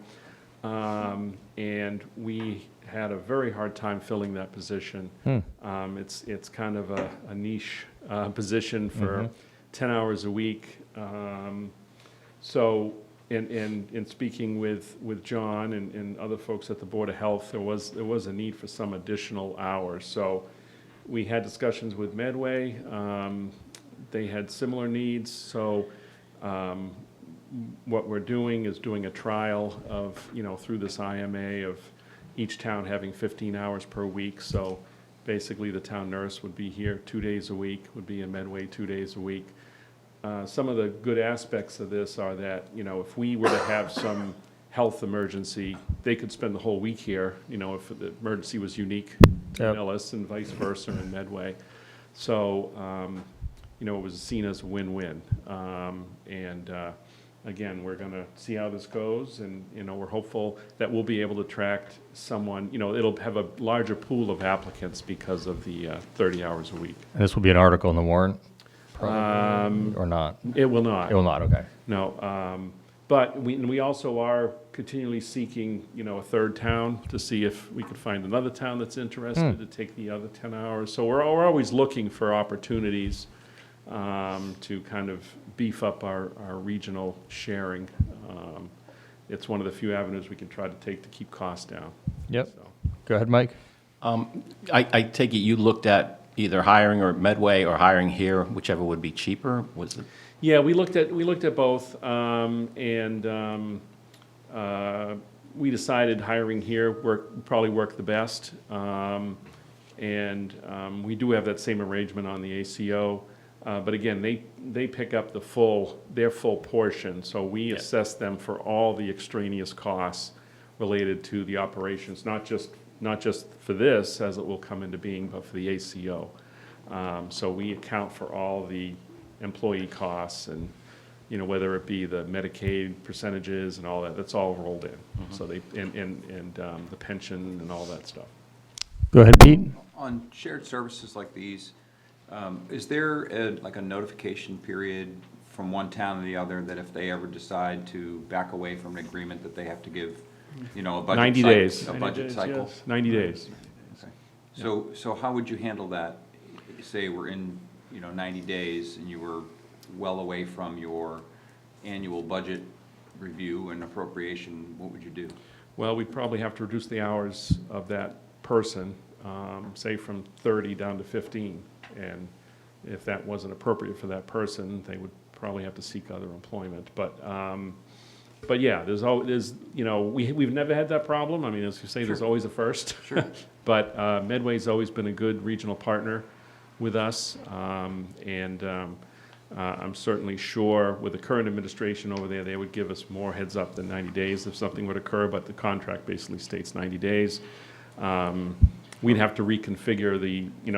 And we had a very hard time filling that position. It's kind of a niche position for 10 hours a week. So, in speaking with John and other folks at the Board of Health, there was a need for some additional hours. So we had discussions with Medway. They had similar needs. So what we're doing is doing a trial of, through this IMA of each town having 15 hours per week. So basically, the town nurse would be here 2 days a week, would be in Medway 2 days a week. Some of the good aspects of this are that, if we were to have some health emergency, they could spend the whole week here, if the emergency was unique to Yep. Millis and vice versa in Medway. So, it was seen as a win-win. And again, we're gonna see how this goes, and, we're hopeful that we'll be able to attract someone, it'll have a larger pool of applicants because of the 30 hours a week. And this will be an article in the warrant, probably, or not? It will not. It will not, okay. No, but we also are continually seeking, a third town to see if we could find another town that's interested to take the other 10 hours. So we're always looking for opportunities to kind of beef up our regional sharing. It's one of the few avenues we can try to take to keep costs down. Yep. So. Go ahead, Mike. I take it you looked at either hiring or Medway or hiring here, whichever would be cheaper, was it? Yeah, we looked at both, we decided hiring here probably worked the best. We do have that same arrangement on the ACO, but again, they pick up their full portion, so we assess them for all the extraneous costs related to the operations, not just for this, as it will come into being, but for the ACO. So we account for all the employee costs and, whether it be the Medicaid percentages and all that, that's all rolled in. So the pension and all that stuff. Go ahead, Pete. On shared services like these, is there like a notification period from one town to the other that if they ever decide to back away from an agreement that they have to give, a budget 90 cycle? days. A budget cycle? Yes, 90 days. Okay. So how would you handle that? Say we're in, 90 days and you were well away from your annual budget review and appropriation, what would you do? Well, we'd probably have to reduce the hours of that person, say from 30 down to 15. And if that wasn't appropriate for that person, they would probably have to seek other employment. But yeah, we've never had that problem. I mean, as you say, there's always a first. Sure. But Medway's always been a good regional partner with us. I'm certainly sure with the current administration over there, they would give us more heads up than 90 days if something would occur, but the contract basically states 90 days. We'd have to reconfigure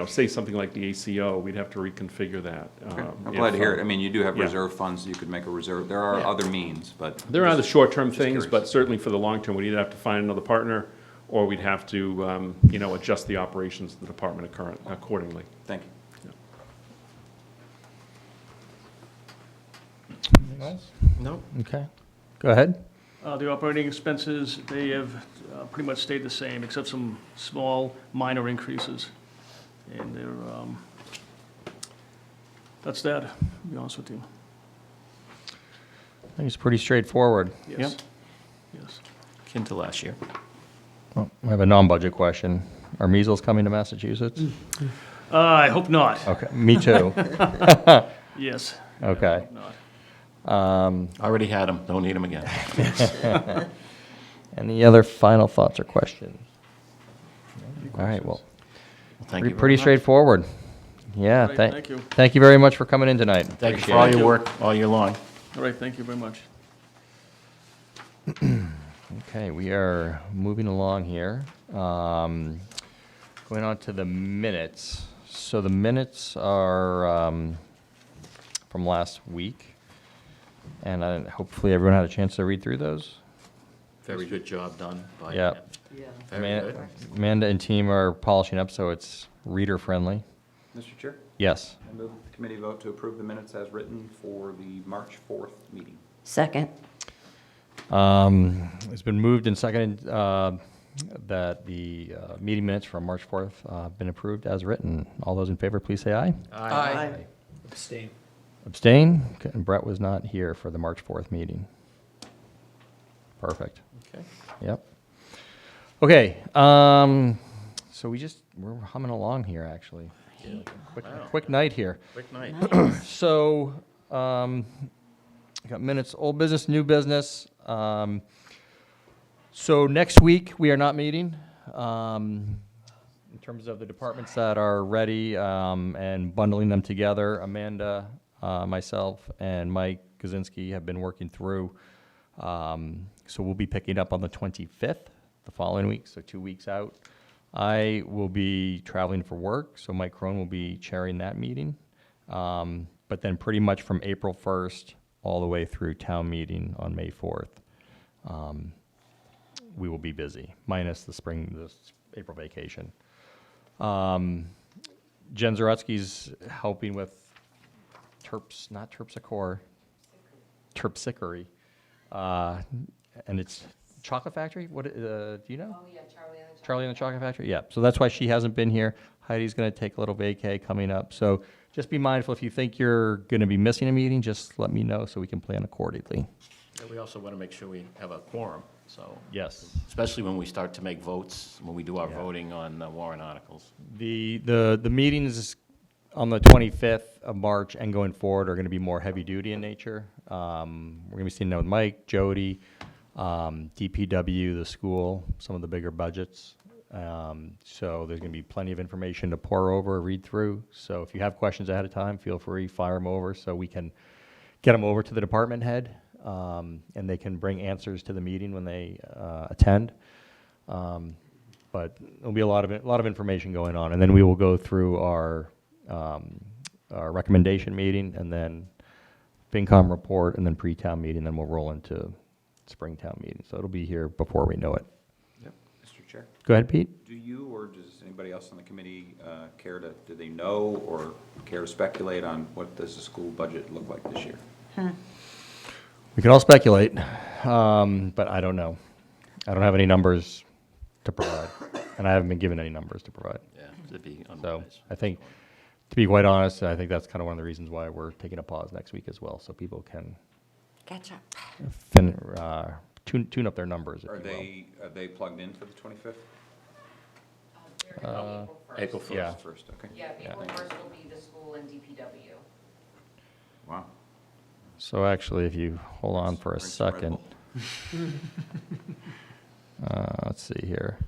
say something like the ACO, we'd have to reconfigure that. Okay. I'm glad to hear it. I mean, you do have yeah. reserve funds, you could make a reserve. There are other means, but. There are the short-term things, curious. but certainly for the long-term, we'd either have to find another partner, or we'd have to, adjust the operations of the department accordingly. Thank you. Anything else? No. Okay. Go ahead. The operating expenses, they have pretty much stayed the same, except some small, minor increases. And that's that, to be honest with you. I think it's pretty straightforward. Yes. Yes. Akin to last year. Well, I have a non-budget question. Are measles coming to Massachusetts? I hope not. Okay, me too. Yes. Okay. I hope not. Already had them, don't need them again. Any other final thoughts or questions? All right, well, Thank you very pretty much. straightforward. Yeah, All right, thank you. Thank you very much for coming in tonight. Thank you for Appreciate all it. your work all year long. All right, thank you very much. Okay, we are moving along here. Going on to the minutes. So the minutes are from last week, and hopefully everyone had a chance to read through those. Very good job done by. Yeah. Very good. Amanda and team are polishing up so it's reader-friendly. Mr. Chair, Yes. I move the committee vote to approve the minutes as written for the March 4th meeting. Second. It's been moved and seconded that the meeting minutes from March 4th have been approved as written. All those in favor, please say aye. Aye. Abstain. Abstain? Okay, and Brett was not here for the March 4th meeting. Perfect. Okay. Yep. Okay, so we're humming along here, actually. Quick night here. Quick night. So, got minutes, old business, new business. So next week, we are not meeting. In terms of the departments that are ready and bundling them together, Amanda, myself, and Mike Kaczynski have been working through. So we'll be picking up on the 25th, the following week, so 2 weeks out. I will be traveling for work, so Mike Crone will be chairing that meeting. But then pretty much from April 1st all the way through town meeting on May 4th. We will be busy, minus the April vacation. Jen Zaretsky's helping with not Terpsichore, Terpsichore. And it's Chocolate Factory? What, do you know? Oh, yeah, Charlie and the Chocolate Factory? Yeah, so that's why she hasn't been here. Heidi's going to take a little vacay coming up. So just be mindful, if you think you're going to be missing a meeting, just let me know so we can plan accordingly. And we also want to make sure we have a quorum, so. Yes. Especially when we start to make votes, when we do our Yeah. voting on warrant articles. The meetings on the 25th of March and going forward are going to be more heavy-duty in nature. We're going to be sitting down with Mike, Jody, DPW, the school, some of the bigger budgets. So there's going to be plenty of information to pour over, read through. So if you have questions ahead of time, feel free, fire them over so we can get them over to the department head, and they can bring answers to the meeting when they attend. But there'll be a lot of information going on, and then we will go through our recommendation meeting, and then FinCom report, and then pre-town meeting, then we'll roll into Springtown meeting. So it'll be here before we know it. Yep. Mr. Chair, Go ahead, Pete. do you or does anybody else on the committee do they know or care to speculate on what does the school budget look like this year? We can all speculate, but I don't know. I don't have any numbers to provide, and I haven't been given any numbers to provide. Yeah, to be So unwise. I think, to be quite honest, I think that's kind of one of the reasons why we're taking a pause next week as well, so people can Catch up. tune up their numbers, if Are you will. are they plugged in for the 25th? April 1st. Yeah. First, okay. Yeah, April 1st will be the school and DPW. Wow. So actually, if you hold on for a Drink some Red second. Bull. Let's see here.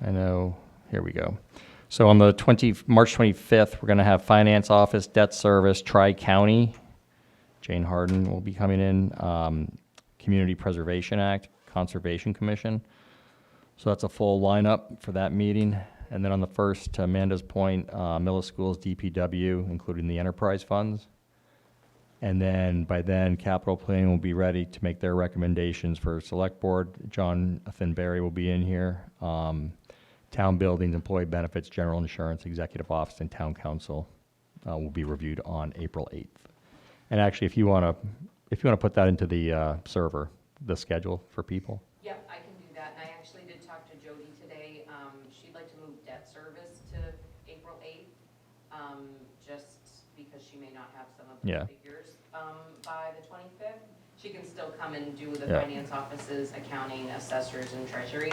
I know, here we go. So on the March 25th, we're going to have Finance Office, Debt Service, Tri-County. Jane Harden will be coming in. Community Preservation Act, Conservation Commission. So that's a full lineup for that meeting. And then on the 1st, to Amanda's point, Millis Schools, DPW, including the enterprise funds. And then, by then, capital planning will be ready to make their recommendations for select board. John Finberry will be in here. Town buildings, employee benefits, general insurance, executive office, and town council will be reviewed on April 8th. And actually, if you want to put that into the server, the schedule for people. Yep, I can do that, and I actually did talk to Jody today. She'd like to move debt service to April 8th, just because she may not have some of the Yeah. figures by the 25th. She can still come and do the Yeah. finance offices, accounting, assessors, and treasury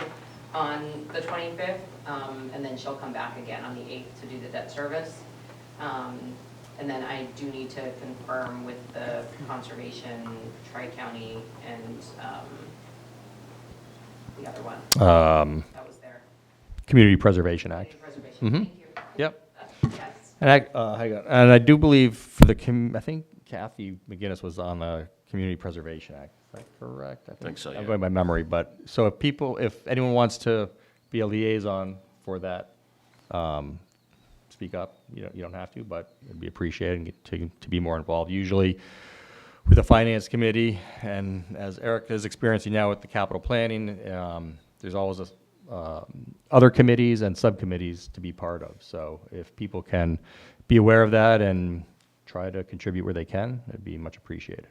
on the 25th, and then she'll come back again on the 8th to do the debt service. And then I do need to confirm with the conservation, Tri-County, and the other one that was there. Community Preservation Act. Preservation, Mhm. thank you. Yep. Yes. And I do believe for I think Kathy McGinnis was on the Community Preservation Act. Is that correct? Think so, I'm yeah. going by memory, but, so if anyone wants to be a liaison for that, speak up. You don't have to, but it'd be appreciated and get to be more involved. Usually with the Finance Committee, and as Eric is experiencing now with the capital planning, there's always other committees and subcommittees to be part of. So if people can be aware of that and try to contribute where they can, it'd be much appreciated.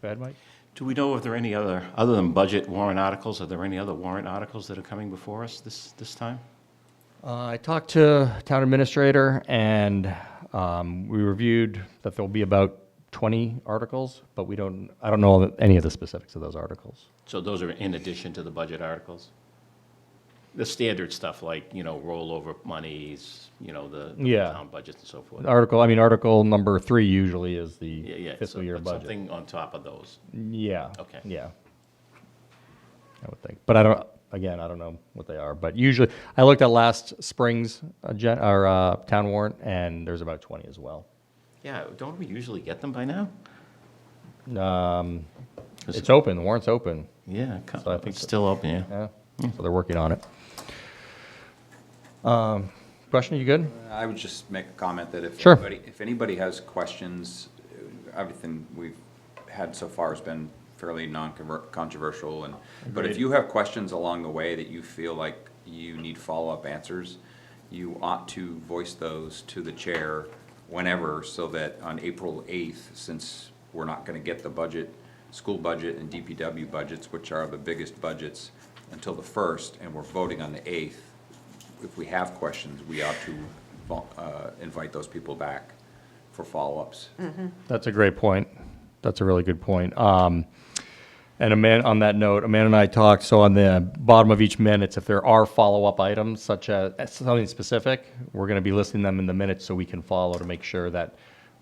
Go ahead, Mike. Do we know if there are any other than budget warrant articles, are there any other warrant articles that are coming before us this time? I talked to town administrator, and we reviewed that there'll be about 20 articles, but I don't know any of the specifics of those articles. So those are in addition to the budget articles? The standard stuff like, rollover monies, the Yeah. town budgets and so forth? Article number 3 usually is the Yeah. fiscal so- year but budget. Something on top of those. Yeah. Okay. Yeah. I would think, but I don't know what they are, but usually, I looked at last spring's town warrant, and there's about 20 as well. Yeah, don't we usually get them by now? It's open, the warrant's open, Yeah, So I think it's still open, yeah. yeah, so they're working on it. question, you good? I would just make a comment that Sure. if anybody has questions, everything we've had so far has been fairly non-controversial, but if Agreed. you have questions along the way that you feel like you need follow-up answers, you ought to voice those to the chair whenever, so that on April 8th, since we're not gonna get the budget, school budget and DPW budgets, which are the biggest budgets, until the 1st, and we're voting on the 8th, if we have questions, we ought to invite those people back for follow-ups. That's a great point. That's a really good point. And on that note, Amanda and I talked, so on the bottom of each minutes, if there are follow-up items, such as something specific, we're going to be listing them in the minutes so we can follow to make sure that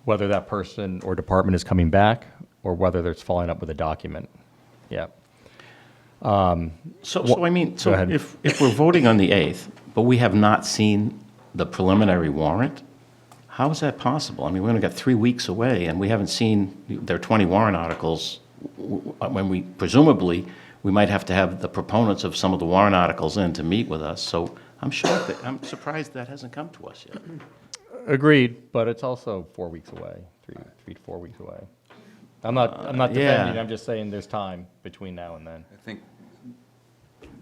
whether that person or department is coming back, or whether it's following up with a document. Yeah. So I mean, Go so ahead. if we're voting on the 8th, but we have not seen the preliminary warrant, how is that possible? I mean, we're only got 3 weeks away, and we haven't seen their 20 warrant articles, when we, presumably, we might have to have the proponents of some of the warrant articles in to meet with us, so I'm shocked, I'm surprised that hasn't come to us yet. Agreed, but it's also 4 weeks away, 3 to 4 weeks away. I'm not yeah. defending, I'm just saying there's time between now and then. I think,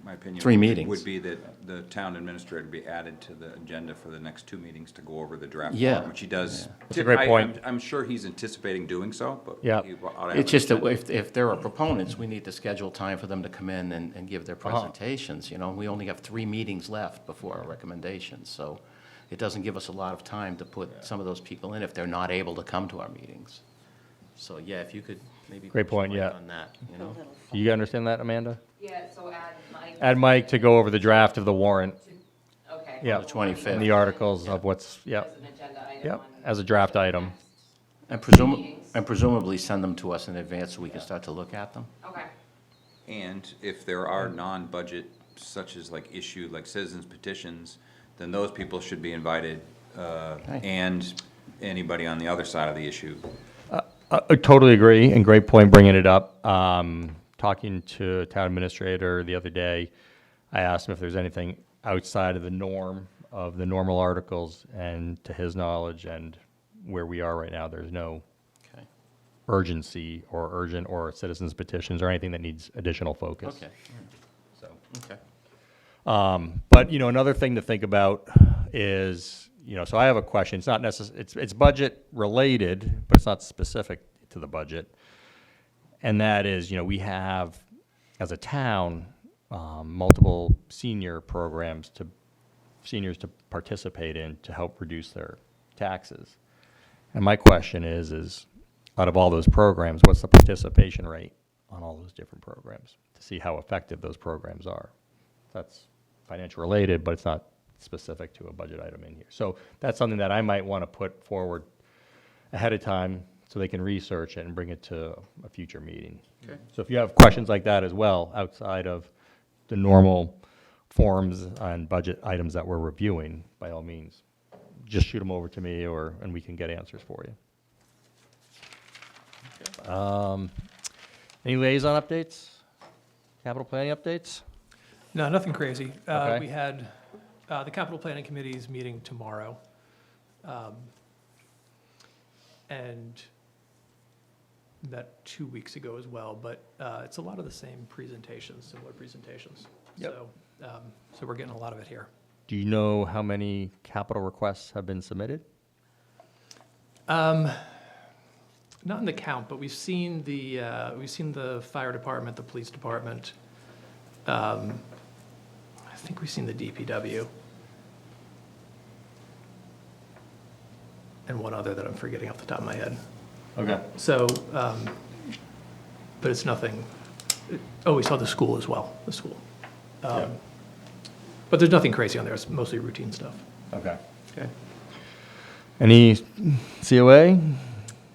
my opinion. 3 meetings. Would be that the town administrator be added to the agenda for the next 2 meetings to go over the draft Yeah. warrant, which he does. That's a great point. I'm sure he's anticipating doing so, but. Yeah. he ought to have It's an just that agenda. if there are proponents, we need to schedule time for them to come in and give their Uh-huh. presentations, you know, we only have 3 meetings left before our recommendations, so it doesn't give us a lot of time to put some of those people in if they're not able to come to our meetings. So, yeah, if you could maybe. Great point, push yeah. On that, you know? You understand that, Amanda? Yeah, so add Mike. Add Mike to go over the draft of the warrant, Okay. yeah. The 25th. And the articles of what's, As yep, an agenda item yep, on. as a draft item. And Meetings. presumably send them to us in advance so we can start to look at them? Okay. And if there are non-budget, such as like issue, like citizens petitions, then those people should be invited, and anybody on the other side of the issue. I totally agree, and great point bringing it up. Talking to town administrator the other day, I asked him if there's anything outside of the norm of the normal articles, and to his knowledge and where we are right now, there's no Okay, urgency or urgent or citizens petitions or anything that needs additional focus. okay, So. okay. But, you know, another thing to think about is, you know, so I have a question. It's not it's budget related, but it's not specific to the budget. And that is, you know, we have, as a town, multiple senior programs seniors to participate in to help reduce their taxes. And my question is out of all those programs, what's the participation rate on all those different programs to see how effective those programs are? That's financial related, but it's not specific to a budget item in here. So that's something that I might want to put forward ahead of time so they can research it and bring it to a future meeting. Okay. So if you have questions like that as well, outside of the normal forms and budget items that we're reviewing, by all means, just shoot them over to me and we can get answers for you. Any liaison updates? Capital planning updates? No, nothing crazy. Okay. We had the capital planning committee's meeting tomorrow. And met 2 weeks ago as well, but it's a lot of the same presentations, similar presentations. Yep. So we're getting a lot of it here. Do you know how many capital requests have been submitted? Not in the count, but we've seen the fire department, the police department. I think we've seen the DPW. And one other that I'm forgetting off the top of my head. Okay. So, but it's nothing, we saw the school as well, the school. But there's nothing crazy on there, it's mostly routine stuff. Okay. Okay. Any COA?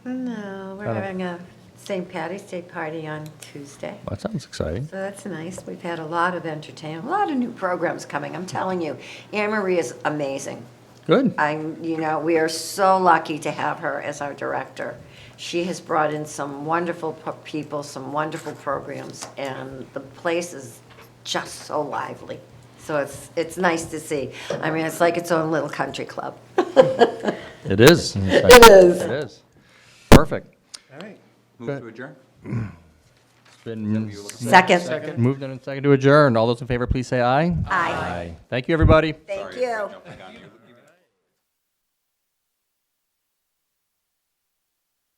No, we're Kind of- having a St. Patty's Day party on Tuesday. That sounds exciting. So that's nice. We've had a lot of entertainment, a lot of new programs coming, I'm telling you. Anne Marie is amazing. Good. We are so lucky to have her as our director. She has brought in some wonderful people, some wonderful programs, and the place is just so lively. So it's nice to see. I mean, it's like its own little country club. It is. It is. It is. Perfect. All right. Move to adjourn? It's been Second. moved and seconded to adjourn. All those in favor, please say aye. Aye. Thank you, everybody. Thank Sorry, you. jumping on you.